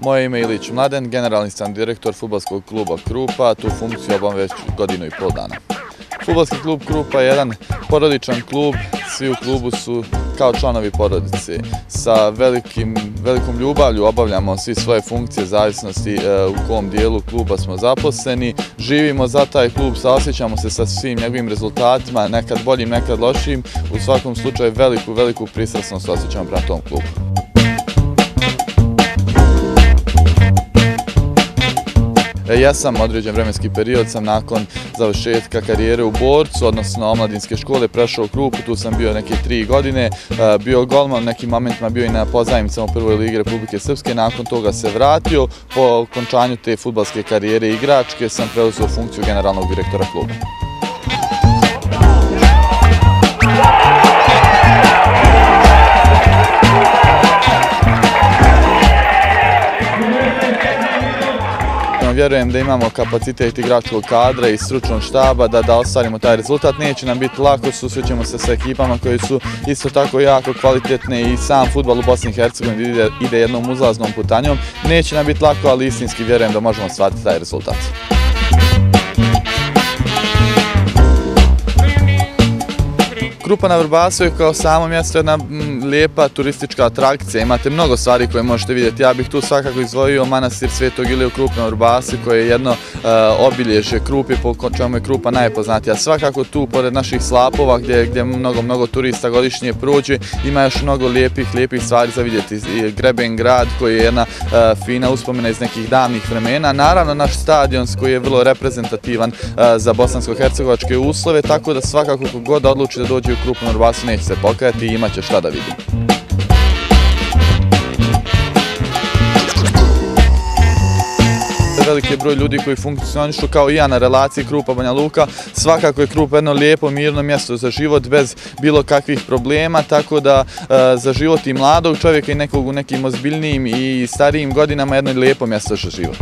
Moje ime je Ilić Mladen, generalni sam direktor fudbalskog kluba Krupa, tu funkciju obavljam već godinu i pol dana. Fudbalski klub Krupa je jedan porodičan klub, svi u klubu su kao članovi porodice. Sa velikom ljubavlju obavljamo svi svoje funkcije, zavisnosti u kom dijelu kluba smo zaposleni. Živimo za taj klub, saosjećamo se sa svim njegovim rezultatima, nekad boljim, nekad lošim. U svakom slučaju veliku pristrasnost osjećamo prema tom klubu. Ja sam određen vremenski period, sam nakon završetka karijere u Borcu, odnosno omladinske škole, prešao u Krupu, tu sam bio neke 3 godine, bio golman, u nekim momentima bio i na pozajmicama u prvoj ligi Republike Srpske, nakon toga se vratio, po okončanju te fudbalske karijere i igračke sam preuzeo funkciju generalnog direktora kluba. Vjerujem da imamo kapacitet igračkog kadra i stručnog štaba da ostvarimo taj rezultat. Neće nam biti lako, susrećemo se sa ekipama koje su isto tako jako kvalitetne i sam fudbal u Bosni i Hercegovini ide jednom uzlaznom putanjom. Neće nam biti lako, ali istinski vjerujem da možemo ostvariti taj rezultat. Krupa na Vrbasu je kao samo mjesto jedna lijepa turistička atrakcija. Imate mnogo stvari koje možete vidjeti. Ja bih tu svakako izdvojio manastir Svetog Ilije u Krupu na Vrbasu koje je jedno obilježje Krupe po čemu je Krupa najpoznatija. Svakako tu, pored naših slapova gdje mnogo turista godišnje prođe, ima još mnogo lijepih stvari za vidjeti. Greben grad koji je jedna fina uspomena iz nekih davnih vremena. Naravno naš stadion koji je vrlo reprezentativan za bosansko-hercegovačke uslove, tako da svakako kogod odluči da dođe u Krupu na Vrbasu neće se pokajati i imat će šta da vidi. Veliki je broj ljudi koji funkcionišu kao i ja na relaciji Krupa-Banja Luka. Svakako je Krupa jedno lijepo, mirno mjesto za život bez bilo kakvih problema, tako da za život i mladog čovjeka i nekog u nekim ozbiljnijim i starijim godinama jedno lijepo mjesto za život.